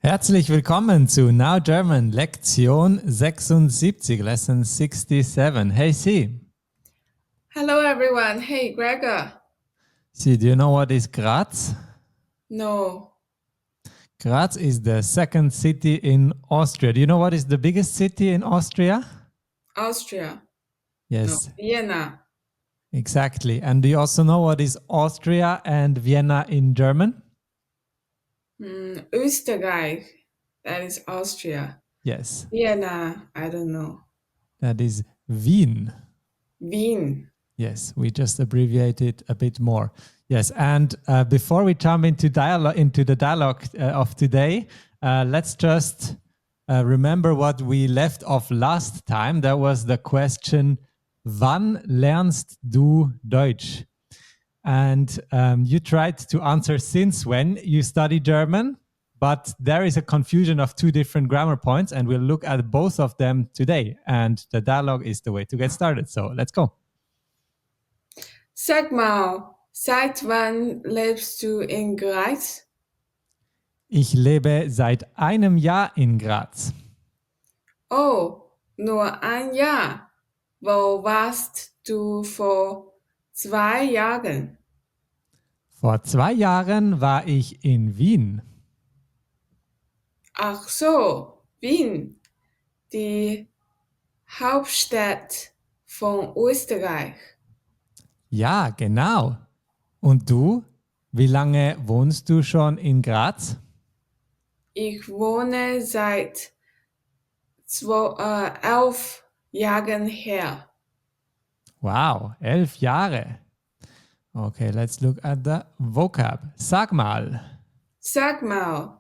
Herzlich willkommen zu Now German, Lektion 76, Lesson 67. Hey, C. Hello, everyone. Hey, Gregor. C, do you know what is Graz? No, Graz is the second city in Austria. Do you know what is the biggest city in Austria? Austria. No, Yes, Vienna. exactly. And do you also know what is Austria and Vienna in German? Österreich. That is Austria. Yes, Vienna. I don't know. that is Wien. Wien. Yes, we just abbreviate it a bit more. Yes, and before we jump into the dialogue of today, let's just remember what we left off last time. That was the question, wann lernst du Deutsch? And you tried to answer since when you study German, but there is a confusion of two different grammar points, and we'll look at both of them today. And the dialogue is the way to get started. So let's go. Sag mal, seit wann lebst du in Graz? Ich lebe seit einem Jahr in Graz. Oh, nur ein Jahr. Wo warst du vor 2 Jahren? Vor 2 Jahren war ich in Wien. Ach so, Wien. Die Hauptstadt von Österreich. Ja, genau. Und du? Wie lange wohnst du schon in Graz? Ich wohne seit 11 Jahren her. Wow, 11 Jahre. Okay, let's look at the vocab. Sag mal. Sag mal,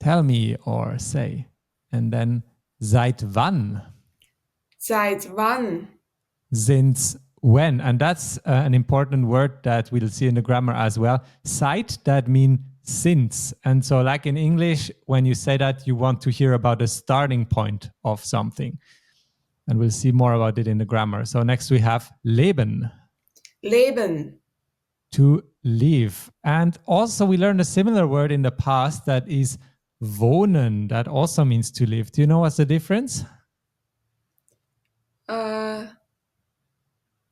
Tell me or say. And then seit wann? seit wann? Since when? And that's an important word that we'll see in the grammar as well. Seit, that means since. And so like in English, when you say that, you want to hear about the starting point of something. And we'll see more about it in the grammar. So next we have leben, Leben. to live. And also we learned a similar word in the past that is wohnen. That also means to live. Do you know what's the difference?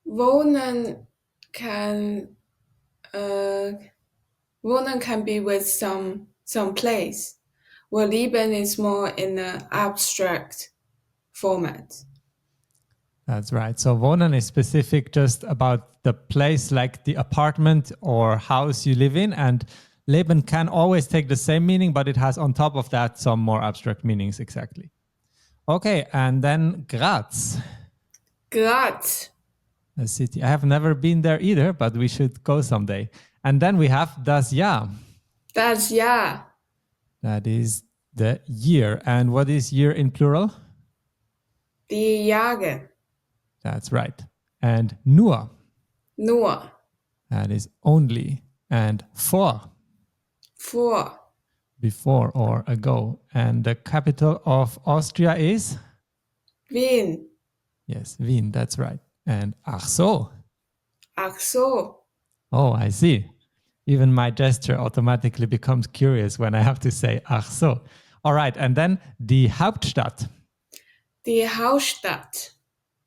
Wohnen can wohnen can be with some place, where Leben is more in an abstract format. That's right. So wohnen is specific just about the place, like the apartment or house you live in. And leben can always take the same meaning, but it has on top of that some more abstract meanings exactly. Okay, and then Graz, Graz. a city. I have never been there either, but we should go someday. And then we have das Jahr. Das Jahr. That is the year. And what is year in plural? Die Jahre. That's right. And nur. Nur. That is only. And vor. Vor. Before or ago. And the capital of Austria is? Wien. Yes, Wien, that's right. And ach so. Ach so. Oh, I see. Even my gesture automatically becomes curious when I have to say ach so. All right, and then die Hauptstadt. Die Hauptstadt.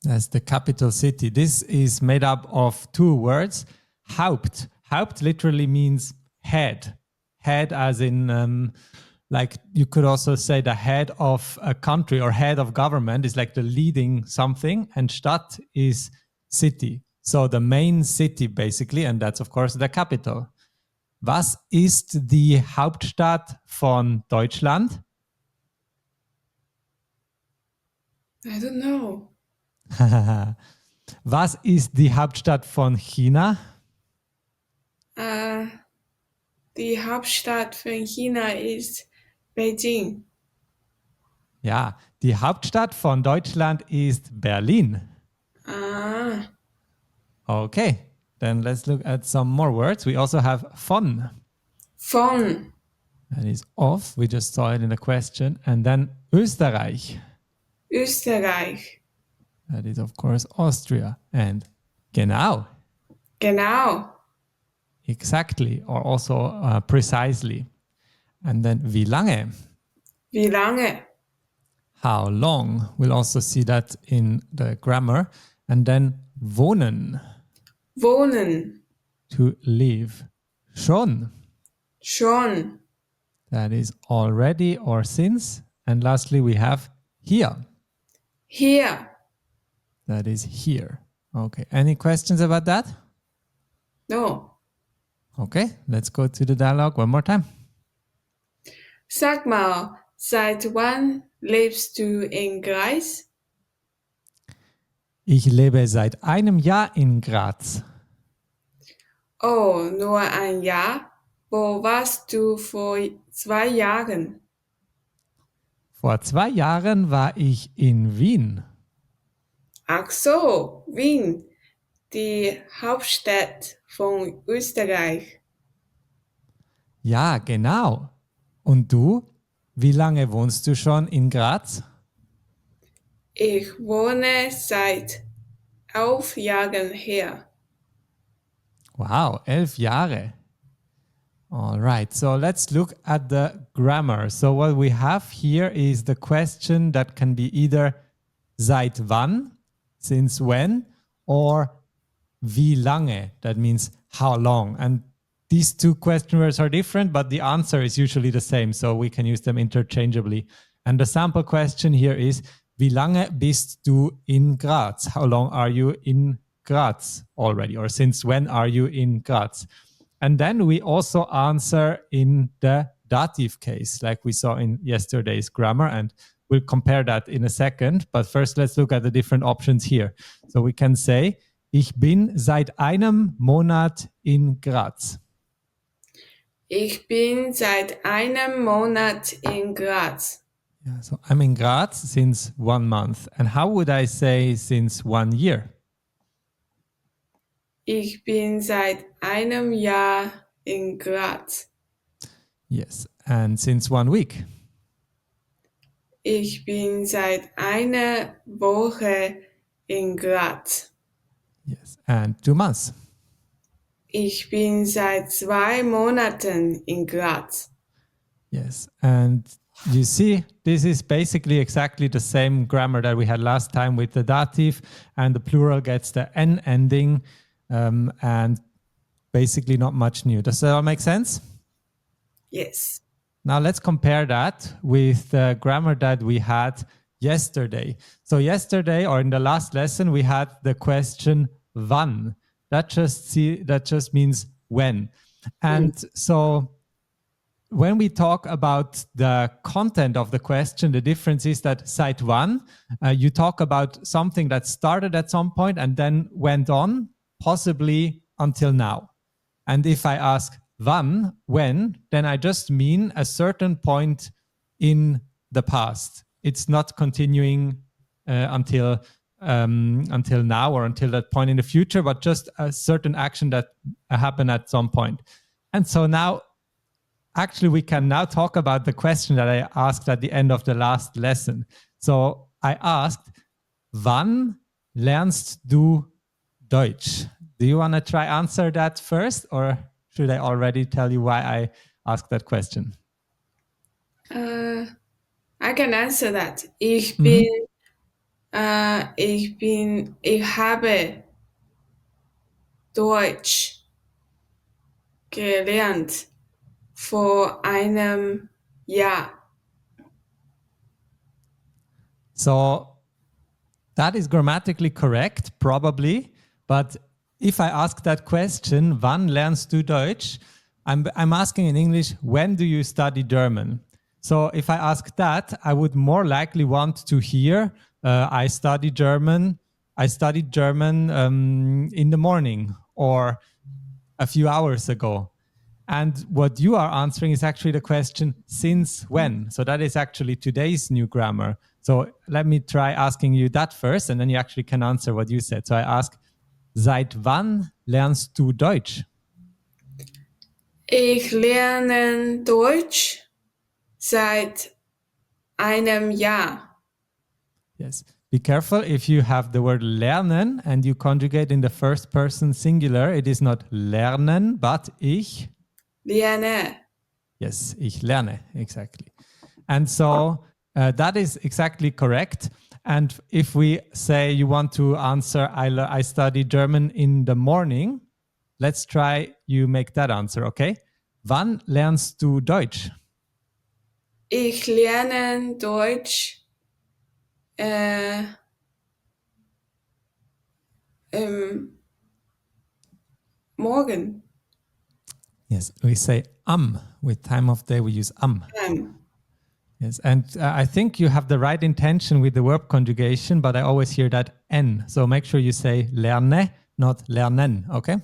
That's the capital city. This is made up of two words. Haupt. Haupt literally means head. Head as in, like you could also say the head of a country or head of government is like the leading something, and Stadt is city. So the main city basically, and that's of course the capital. Was ist die Hauptstadt von Deutschland? I don't know. Was ist die Hauptstadt von China? Die Hauptstadt von China ist Beijing. Ja, die Hauptstadt von Deutschland ist Berlin. Ah, Okay, then let's look at some more words. We also have von. von. That is of. We just saw it in the question. And then Österreich. Österreich. That is, of course, Austria. And genau. Genau. Exactly, or also precisely. And then wie lange? Wie lange? How long? We'll also see that in the grammar. And then wohnen, Wohnen. to live. Schon, Schon. that is already or since. And lastly, we have hier, Hier. that is here. Okay, any questions about that? No. Okay, let's go to the dialogue one more time. Sag mal, seit wann lebst du in Graz? Ich lebe seit einem Jahr in Graz. Oh, nur ein Jahr? Wo warst du vor 2 Jahren? Vor 2 Jahren war ich in Wien. Ach so, Wien, die Hauptstadt von Österreich. Ja, genau. Und du? Wie lange wohnst du schon in Graz? Ich wohne seit 11 Jahren hier. Wow, 11 Jahre. All right, so let's look at the grammar. So what we have here is the question that can be either seit wann, since when, or wie lange, that means how long. And these two question words are different, but the answer is usually the same, so we can use them interchangeably. And the sample question here is, wie lange bist du in Graz? How long are you in Graz already? Or since when are you in Graz? And then we also answer in the dative case, like we saw in yesterday's grammar, and we'll compare that in a second. But first, let's look at the different options here. So we can say, ich bin seit einem Monat in Graz. Ich bin seit einem Monat in Graz. Yeah, so I'm in Graz since 1 month. And how would I say since 1 year? Ich bin seit einem Jahr in Graz. Yes. And since 1 week? Ich bin seit einer Woche in Graz. Yes. And 2 months? Ich bin seit 2 Monaten in Graz. Yes. And you see, this is basically exactly the same grammar that we had last time with the dative, and the plural gets the N ending, and basically not much new. Does that all make sense? Yes. Now let's compare that with the grammar that we had yesterday. So yesterday, or in the last lesson, we had the question wann. That just means when. And so when we talk about the content of the question, the difference is that seit wann, you talk about something that started at some point and then went on, possibly until now. And if I ask wann, when, then I just mean a certain point in the past. It's not continuing until now or until that point in the future, but just a certain action that happened at some point. And so now, actually, we can now talk about the question that I asked at the end of the last lesson. So I asked, wann lernst du Deutsch? Do you want to try answer that first, or should I already tell you why I asked that question? I can answer that. Ich habe Deutsch gelernt vor einem Jahr. So that is grammatically correct, probably. But if I ask that question, wann lernst du Deutsch? I'm asking in English, when do you study German? So if I ask that, I would more likely want to hear, I studied German in the morning or a few hours ago. And what you are answering is actually the question, since when? So that is actually today's new grammar. So let me try asking you that first, and then you actually can answer what you said. So I ask, seit wann lernst du Deutsch? Ich lerne Deutsch seit einem Jahr. Yes. Be careful if you have the word lernen and you conjugate in the first person singular. It is not lernen, but ich Lerne. Yes, ich lerne, exactly. And so that is exactly correct. And if we say you want to answer, I study German in the morning, let's try you make that answer, okay? Wann lernst du Deutsch? Ich lerne Deutsch im Morgen. Yes, we say am. With time of day, we use am. Yes, and I think you have the right intention with the verb conjugation, but I always hear that n. So make sure you say lerne, not lernen, okay?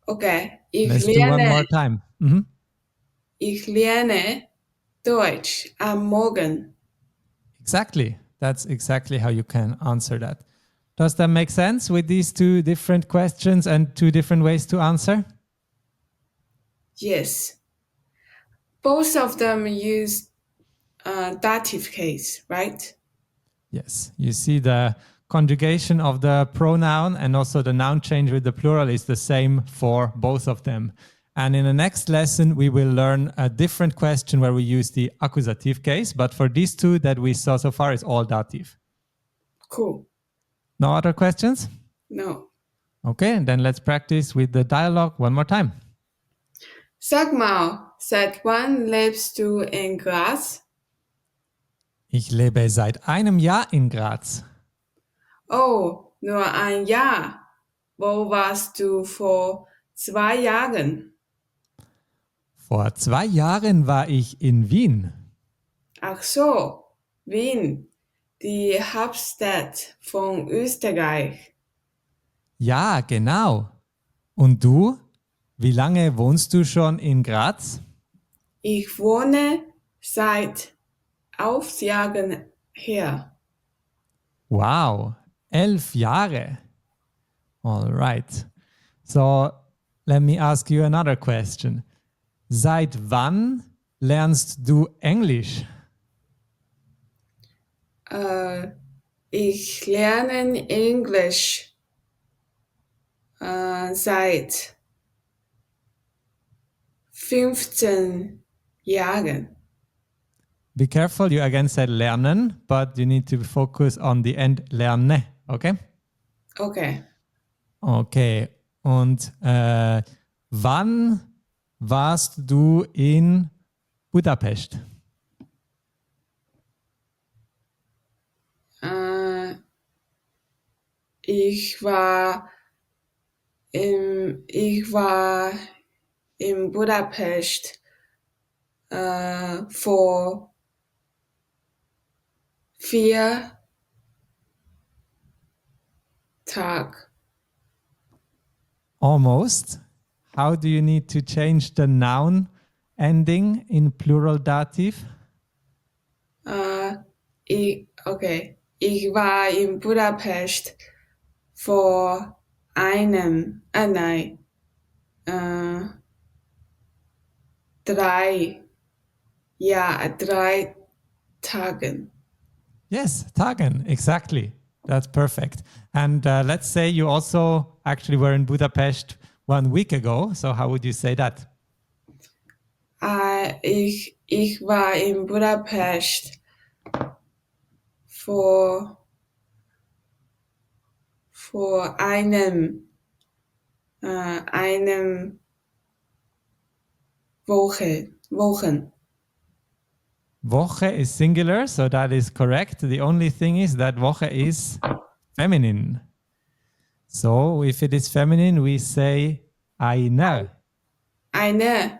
Okay. Let's do one more time. Ich lerne Deutsch am Morgen. Exactly. That's exactly how you can answer that. Does that make sense with these two different questions and two different ways to answer? Yes. Both of them use dative case, right? Yes. You see the conjugation of the pronoun and also the noun change with the plural is the same for both of them. And in the next lesson, we will learn a different question where we use the accusative case. But for these two that we saw so far, it's all dative. Cool. No other questions? No. Okay, and then let's practice with the dialogue one more time. Sag mal, seit wann lebst du in Graz? Ich lebe seit einem Jahr in Graz. Oh, nur ein Jahr. Wo warst du vor 2 Jahren? Vor 2 Jahren war ich in Wien. Ach so, Wien, die Hauptstadt von Österreich. Ja, genau. Und du? Wie lange wohnst du schon in Graz? Ich wohne seit 11 Jahren her. Wow, 11 Jahre. All right. So let me ask you another question. Seit wann lernst du Englisch? Ich lerne Englisch seit 15 Jahren. Be careful, you again said lernen, but you need to focus on the end lerne, okay? Okay. Okay, und wann warst du in Budapest? Ich war in Budapest vor 4 Tagen. Almost. How do you need to change the noun ending in plural dative? Ich war in Budapest vor einem, nein, 3 Tagen. Yes, Tagen, exactly. That's perfect. And let's say you also actually were in Budapest 1 week ago. So how would you say that? Ich war in Budapest vor einem Wochen. Woche is singular, so that is correct. The only thing is that Woche is feminine. So if it is feminine, we say eine. Eine.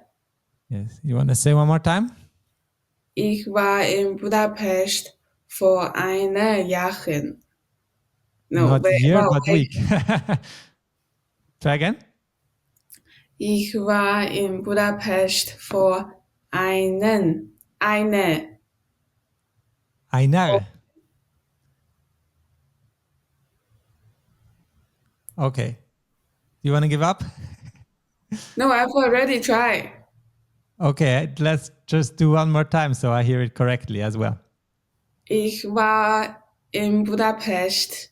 Yes. You want to say one more time? Ich war in Budapest vor 1 Jahren. No, Not year, but wait. week. Try again. Ich war in Budapest vor eine. Einer. Okay. Do you want to give up? No, I've already tried. Okay, let's just do one more time so I hear it correctly as well. Ich war in Budapest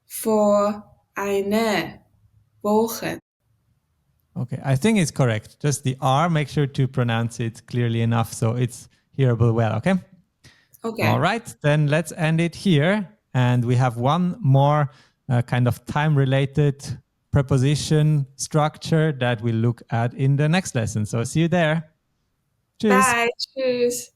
vor 1 Woche. Okay, I think it's correct. Just the R, make sure to pronounce it clearly enough so it's hearable well, okay? All Okay. right, then let's end it here. And we have one more kind of time-related preposition structure that we'll look at in the next lesson. So see you there. Tschüss. Bye. Tschüss.